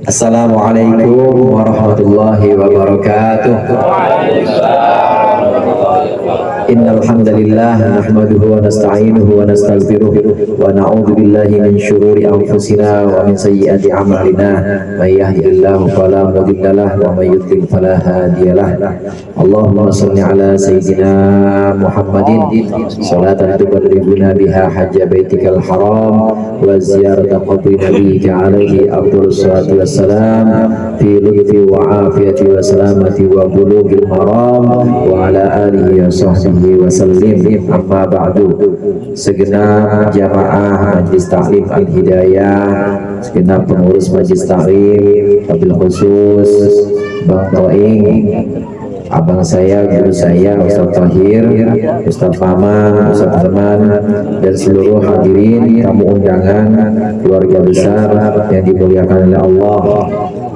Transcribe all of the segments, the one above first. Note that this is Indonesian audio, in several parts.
Assalamualaikum warahmatullahi wabarakatuh. Innal hamdalillah nahmaduhu wa nasta'inuhu wa nastaghfiruh wa na'udzu billahi min shururi anfusina wa min sayyiati a'malina. May yahdihillahu fala mudilla lahu wa may yudlil fala hadiyalah. Allahumma shalli ala sayyidina Muhammadin salatan tuballighuna biha hajja baitikal haram wa ziyarata qabri nabiyyika alaihi afdhalus salatu wassalam fi lutfi wa afiyati wa salamati wa bulughil maram wa ala alihi wa sahbihi wa sallim. Amma ba'du. Segenap jamaah Majlis Ta'lim Al-Hidayah, segenap pengurus Majlis Ta'lim, wabil khusus Bang Toing, abang saya, guru saya, Ustaz Tahir, Ustaz Maman, Ustaz Arman, dan seluruh hadirin tamu undangan keluarga besar yang dimuliakan oleh Allah.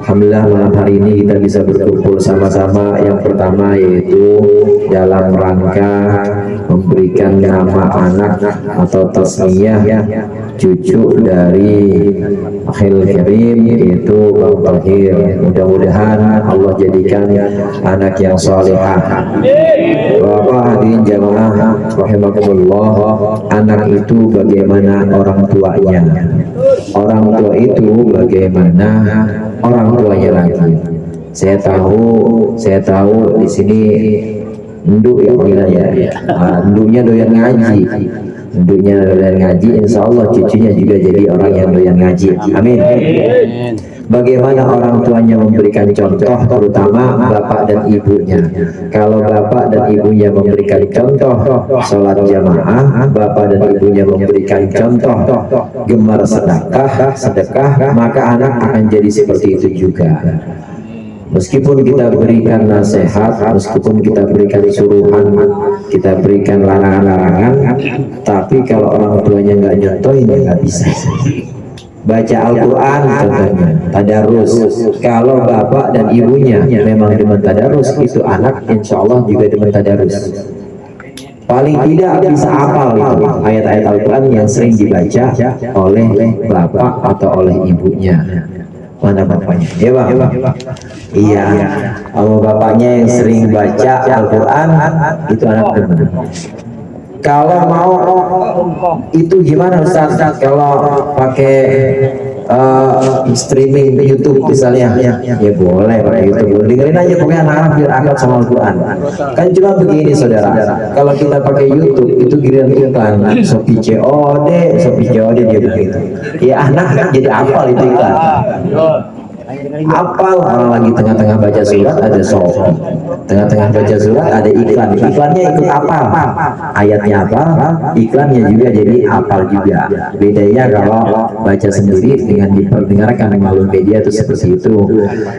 Alhamdulillah malam hari ini kita bisa berkumpul sama-sama. Yang pertama yaitu dalam rangka memberikan nama anak atau tasmiyah cucu dari Akhil Karim, yaitu Bang Tahir. Mudah-mudahan Allah jadikan anak yang salehah. Bapak hadirin jamaah rahimakumullah, anak itu bagaimana orang tuanya, orang tua itu bagaimana orang tuanya lagi. Saya tahu di sini nduk ya panggilannya. Nduknya doyan ngaji. Nduknya doyan ngaji, insya Allah cucunya juga jadi orang yang doyan ngaji. Amin. Bagaimana orang tuanya memberikan contoh, terutama bapak dan ibunya. Kalau bapak dan ibunya memberikan contoh sholat jamaah, bapak dan ibunya memberikan contoh gemar sedekah, maka anak akan jadi seperti itu juga. Meskipun kita berikan nasihat, meskipun kita berikan suruhan, kita berikan larangan-larangan, tapi kalau orang tuanya nggak nyontohin, nggak bisa. Baca Al-Quran contohnya, tadarus. Kalau bapak dan ibunya memang demen tadarus, itu anak insya Allah juga demen tadarus. Paling tidak bisa hafal itu ayat-ayat Al-Quran yang sering dibaca oleh bapak atau oleh ibunya. Mana bapaknya? Ya bang? Iya. Kalau bapaknya yang sering baca Al-Quran, itu anak demen. Kalau mau itu gimana Ustaz? Kalau pakai streaming YouTube misalnya, ya boleh pakai YouTube. Dengerin aja pokoknya anak-anak biar akrab sama Al-Quran. Kan cuma begini saudara, kalau kita pakai YouTube itu giliran iklan Shopee COD dia begitu. Ya anak jadi hafal itu iklan. Apal, orang lagi tengah-tengah baca surat ada Shopee, tengah-tengah baca surat ada iklannya ikut apal, ayatnya apal, iklannya juga jadi apal juga. Bedanya kalau baca sendiri dengan diperdengarkan melalui media itu seperti itu.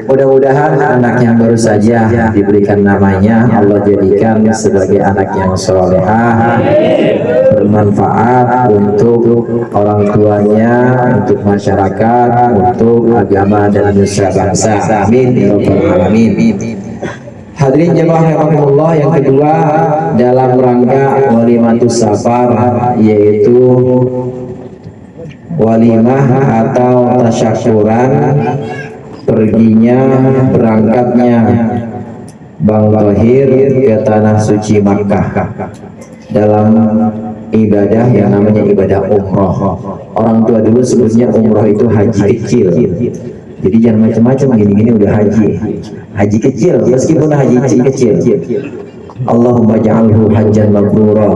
Mudah-mudahan anak yang baru saja diberikan namanya Allah jadikan sebagai anak yang solehah, bermanfaat untuk orang tuanya, untuk masyarakat, untuk agama dan nusa bangsa. Amin ya rabbal alamin. Hadirin jemaah rahimakumullah, yang kedua dalam rangka walimatus safar, yaitu walimah atau tasyakuran perginya berangkatnya Bang Tahir ke tanah suci Makkah dalam ibadah yang namanya ibadah umroh. Orang tua dulu sebutnya umroh itu haji kecil. Jadi jangan macam-macam, gini-gini udah haji kecil, meskipun haji kecil. Allahumma ja'alhu hajjan mabrura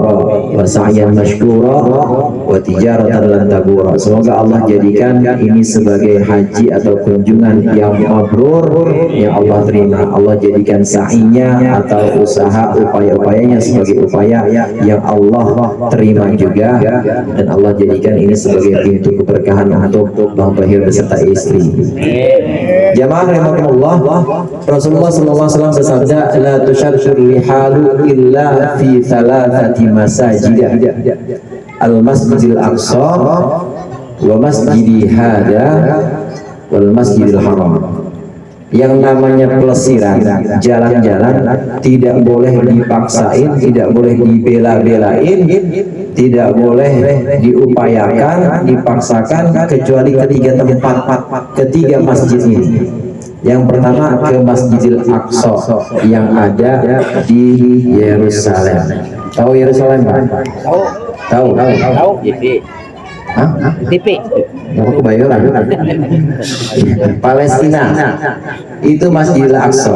wa sa'yan mashkura wa tijaratan lan tabura. Semoga Allah jadikan ini sebagai haji atau kunjungan yang mabrur yang Allah terima. Allah jadikan sa'inya atau usaha upaya-upayanya sebagai upaya yang Allah terima juga, dan Allah jadikan ini sebagai pintu keberkahan untuk Bang Thohir beserta istri. Jamaah rahimakumullah, Rasulullah SAW bersabda, la tusyarshur lihalu illa fi thalathati masajid, al-masjidil aqsa wa masjidi hada wal masjidil haram. Yang namanya pelesiran, jalan-jalan tidak boleh dipaksain, tidak boleh dibela-belain, tidak boleh diupayakan, dipaksakan, kecuali ketiga tempat, ketiga masjid ini. Yang pertama ke Masjidil Aqsa yang ada di Yerusalem. Tahu Yerusalem, Pak? Tahu. TV. Aku Kebayoran. Palestina itu Masjidil Aqsa.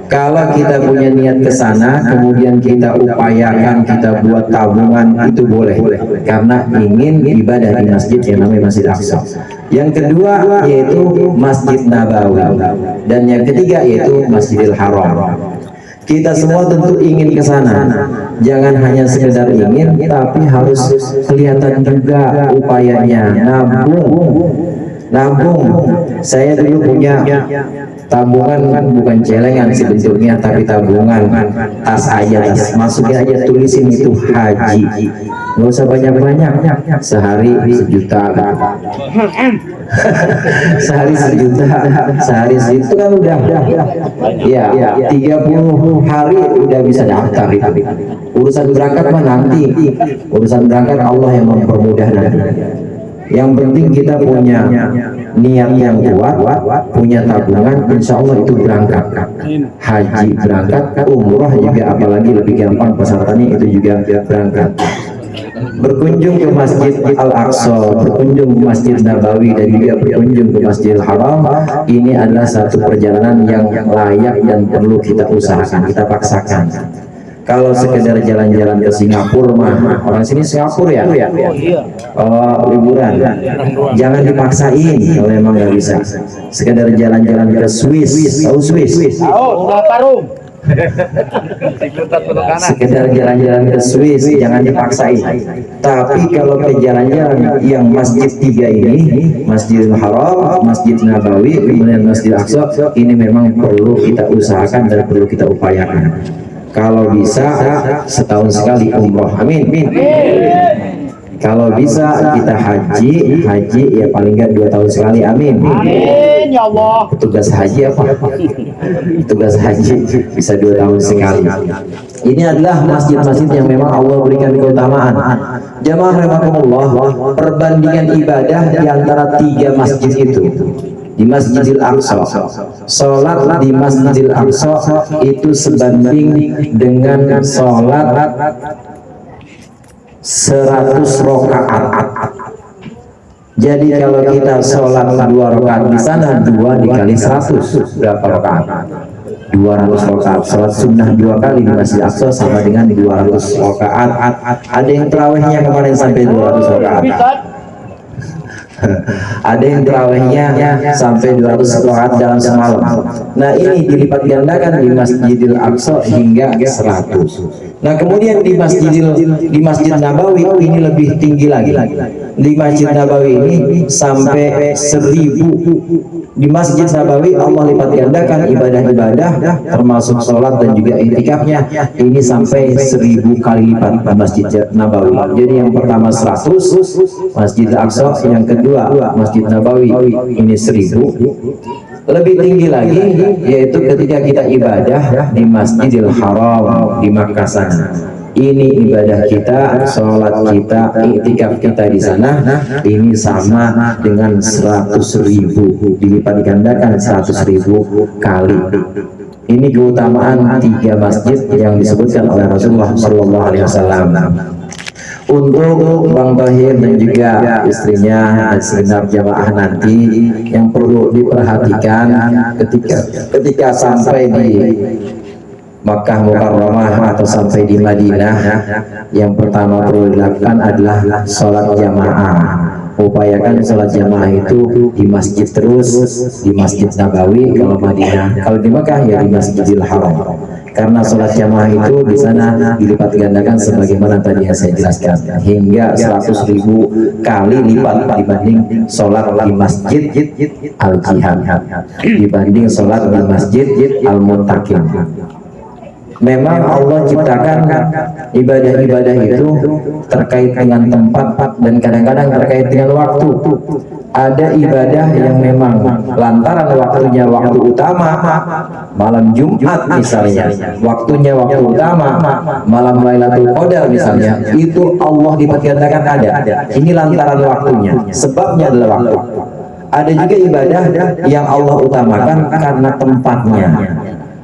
Kalau kita punya niat ke sana, kemudian kita upayakan, kita buat tabungan, itu boleh, karena ingin ibadah di masjid yang namanya Masjid Aqsa. Yang kedua yaitu Masjid Nabawi, dan yang ketiga yaitu Masjidil Haram. Kita semua tentu ingin ke sana. Jangan hanya sekedar ingin, tapi harus kelihatan juga upayanya. Nabung. Saya dulu punya tabungan, bukan celengan sih bentuknya, tapi tabungan tas aja, masukin aja, tulisin itu haji, nggak usah banyak-banyak, sehari 1 juta sehari segitu kan udah ya 30 hari udah bisa daftar. Urusan berangkat mah nanti, urusan berangkat Allah yang mempermudah nanti. Yang penting kita punya niat yang kuat, punya tabungan, insya Allah itu berangkat. Haji berangkat, umroh juga apalagi lebih gampang, persyaratannya itu juga berangkat. Berkunjung ke Masjid Al-Aqsa, berkunjung ke Masjid Nabawi, dan juga berkunjung ke Masjidil Haram, ini adalah satu perjalanan yang layak dan perlu kita usahakan, kita paksakan. Kalau sekedar jalan-jalan ke Singapura mah, orang sini Singapura ya, liburan, jangan dipaksain kalau emang nggak bisa. Sekedar jalan-jalan ke Swiss, tahu Swiss? Sekedar jalan-jalan ke Swiss, jangan dipaksain. Tapi kalau ke jalan-jalan yang masjid 3 ini, Masjidil Haram, Masjid Nabawi, kemudian Masjid Aqsa, ini memang perlu kita usahakan dan perlu kita upayakan. Kalau bisa setahun sekali umroh, amin. Kalau bisa kita haji ya paling nggak 2 tahun sekali, amin. Amin ya Allah. Tugas haji apa? Tugas haji bisa 2 tahun sekali. Ini adalah masjid-masjid yang memang Allah berikan keutamaan. Jamaah rahimakumullah, perbandingan ibadah di antara 3 masjid itu. Di Masjidil Aqsa, sholat di Masjidil Aqsa itu sebanding dengan sholat 100 rakaat. Jadi kalau kita sholat 2 rakaat di sana, 2 dikali 100 berapa rakaat? 200 rakaat. Sholat sunnah 2 kali di Masjid Aqsa sama dengan 200 rakaat. Ada yang terawihnya kemarin sampai 200 rakaat. Ada yang terawihnya sampai 200 rakaat dalam semalam. Nah, ini dilipat gandakan di Masjidil Aqsa hingga 100. Nah, kemudian di Masjid Nabawi ini lebih tinggi lagi. Di Masjid Nabawi ini sampai 1000. Di Masjid Nabawi Allah lipat gandakan ibadah-ibadah termasuk sholat dan juga iktikafnya, ini sampai 1000 kali lipat di Masjid Nabawi. Jadi yang pertama 100 Masjid Aqsa, yang kedua Masjid Nabawi ini 1000. Lebih tinggi lagi yaitu ketika kita ibadah di Masjidil Haram di Makkah sana. Ini ibadah kita, sholat kita, iktikaf kita di sana, ini sama dengan 100.000, dilipat gandakan 100.000 kali. Ini keutamaan 3 masjid yang disebutkan oleh Rasulullah SAW. Untuk Bang Thohir dan juga istrinya dan segenap jamaah nanti yang perlu diperhatikan ketika sampai di Makkah Mukarramah atau sampai di Madinah, yang pertama perlu dilakukan adalah sholat jamaah. Upayakan sholat jamaah itu di masjid terus, di Masjid Nabawi kalau Madinah. Kalau di Makkah ya di Masjidil Haram. Karena sholat jamaah itu di sana dilipat gandakan sebagaimana tadi yang saya jelaskan, hingga 100.000 kali lipat dibanding sholat di Masjid Al-Jihad, dibanding sholat di Masjid Al-Muttaqin. Memang Allah ciptakan ibadah-ibadah itu terkait dengan tempat dan kadang-kadang terkait dengan waktu. Ada ibadah yang memang lantaran waktunya waktu utama, malam Jumat misalnya, waktunya waktu utama, malam Lailatul Qadar misalnya, itu Allah diperkirakan ada. Ini lantaran waktunya, sebabnya adalah waktu. Ada juga ibadah yang Allah utamakan karena tempatnya,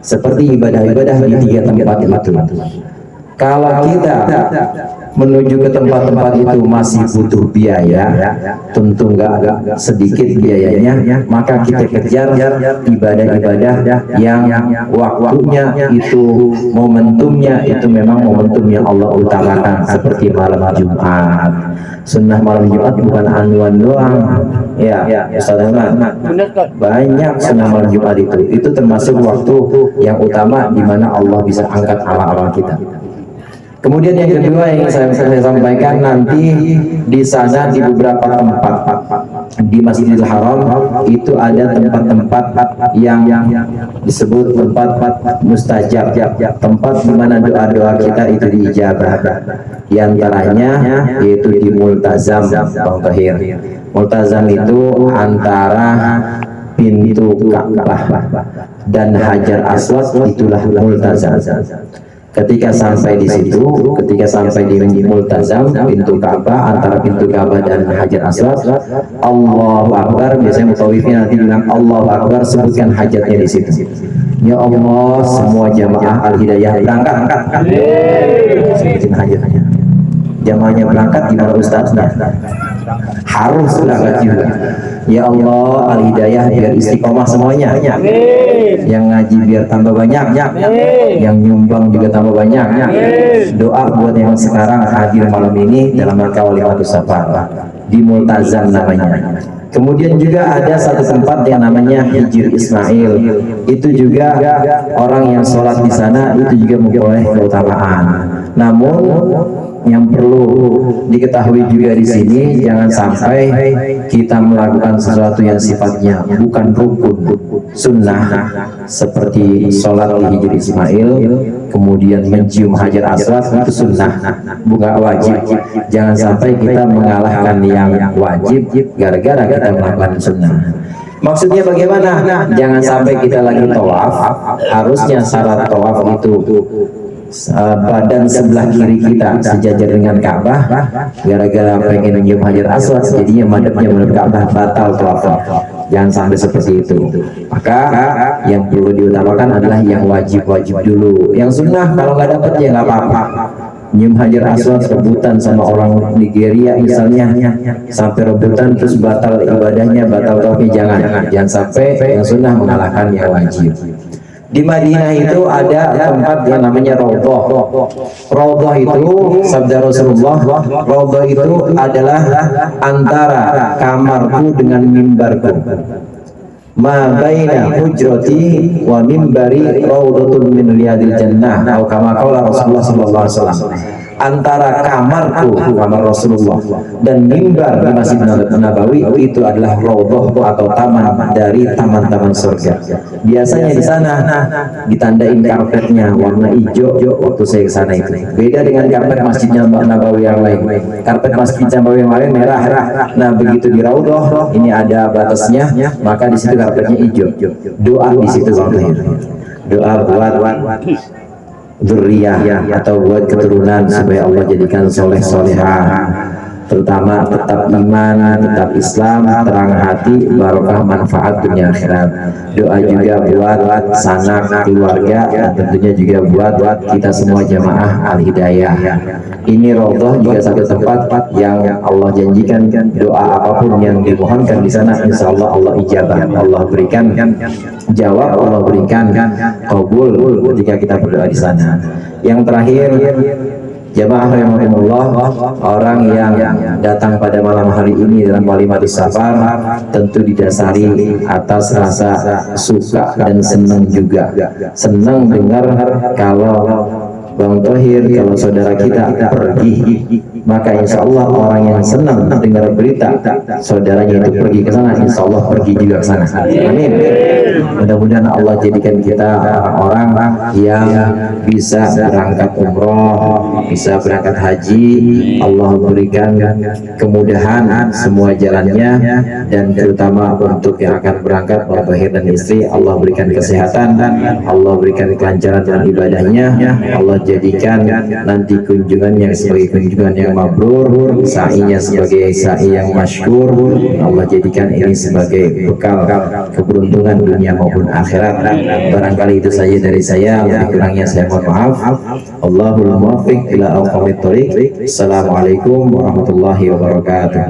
seperti ibadah-ibadah di 3 tempat itu. Kalau kita menuju ke tempat-tempat itu masih butuh biaya, tentu enggak sedikit biayanya, maka kita kejar ibadah-ibadah yang waktunya itu, momentumnya itu memang momentum yang Allah utamakan, seperti malam Jumat. Sunnah malam Jumat bukan anuan doang, ya Ustaz Ahmad, banyak sunnah malam Jumat itu termasuk waktu yang utama di mana Allah bisa angkat amal-amal kita. Kemudian yang kedua yang saya sampaikan, nanti di sana di beberapa tempat di Masjidil Haram itu ada tempat-tempat yang disebut tempat mustajab, tempat di mana doa-doa kita itu diijabah. Di antaranya yaitu di Multazam, Bang Tahir. Multazam itu antara pintu Ka'bah dan Hajar Aswad, itulah Multazam. Ketika sampai di situ, ketika sampai di Multazam, pintu Ka'bah, antara pintu Ka'bah dan Hajar Aswad, Allahu Akbar. Biasanya mutawifin nanti bilang Allahu Akbar, sebutkan hajatnya di situ. Ya Allah, semua jamaah Al-Hidayah berangkat, sebutin hajatnya. Jamaahnya berangkat, gimana Ustaz? Harus berangkat juga. Ya Allah, Al-Hidayah biar istiqomah semuanya. Yang ngaji biar tambah banyak, yang nyumbang juga tambah banyak. Doa buat yang sekarang hadir malam ini dalam rangka Walimatus Safar di Multazam namanya. Kemudian juga ada satu tempat yang namanya Hijr Ismail. Itu juga orang yang sholat di sana itu juga memperoleh keutamaan. Namun yang perlu diketahui juga di sini, jangan sampai kita melakukan sesuatu yang sifatnya bukan rukun sunnah, seperti sholat di Hijr Ismail, kemudian mencium Hajar Aswad, itu sunnah, bukan wajib. Jangan sampai kita mengalahkan yang wajib gara-gara kita melakukan sunnah. Maksudnya bagaimana? Jangan sampai kita lagi tawaf, harusnya syarat tawaf itu badan sebelah kiri kita sejajar dengan Ka'bah, gara-gara pengen menyium Hajar Aswad jadinya madhabnya menurut Ka'bah, batal tawafnya. Jangan sampai seperti itu. Maka yang perlu diutamakan adalah yang wajib-wajib dulu. Yang sunnah kalau nggak dapat ya nggak apa-apa. Nyium Hajar Aswad rebutan sama orang Nigeria misalnya, sampai rebutan terus batal ibadahnya, batal tawafnya, jangan sampai yang sunnah mengalahkan yang wajib. Di Madinah itu ada tempat yang namanya Raudhah. Raudhah itu sabda Rasulullah, Raudhah itu adalah antara kamarku dengan mimbarku. Ma baina hujrati wa mimbari raudhatun min riyadil jannah, atau kama qala Rasulullah sallallahu alaihi wasallam. Antara kamarku, kamar Rasulullah, dan mimbar di Masjid Nabawi itu adalah raudhah atau taman dari taman-taman surga. Biasanya di sana ditandain karpetnya warna hijau waktu saya ke sana itu. Beda dengan karpet Masjid Nabawi yang lain. Karpet Masjid Nabawi yang lain merah. Nah, begitu di raudhah ini ada batasnya, maka di situ karpetnya hijau. Doa di situ, doa buat dzurriyyah atau buat keturunan supaya Allah jadikan soleh solehah. terutama tetap iman, tetap Islam, terang hati, barokah manfaat dunia akhirat. Doa juga buat sanak keluarga dan tentunya juga buat kita semua jamaah Al-Hidayah. Ini Raudhah juga satu tempat yang Allah janjikan doa apapun yang dimohonkan di sana, insya Allah Allah ijabah, Allah berikan jawab, Allah berikan kabul ketika kita berdoa di sana. Yang terakhir, jamaah rahimahumullah, orang yang datang pada malam hari ini dalam walimatus safar tentu didasari atas rasa suka dan senang juga. Senang dengar kalau Bang Thohir, kalau saudara kita pergi, maka insya Allah orang yang senang dengar berita saudaranya itu pergi ke sana, insya Allah pergi juga ke sana. Amin. Mudah-mudahan Allah jadikan kita orang-orang yang bisa berangkat umroh, bisa berangkat haji. Allah berikan kemudahan semua jalannya, dan terutama untuk yang akan berangkat, Bang Thohir dan istri, Allah berikan kesehatan, Allah berikan kelancaran dalam ibadahnya, Allah jadikan nanti kunjungannya sebagai kunjungan yang mabrur, sa'inya sebagai sa'i yang masykur. Allah jadikan ini sebagai bekal keberuntungan dunia maupun akhirat. Barangkali itu saja dari saya, lebih kurangnya saya mohon maaf. Allahul muwaffiq ila aqwamit thoriq. Assalamualaikum warahmatullahi wabarakatuh.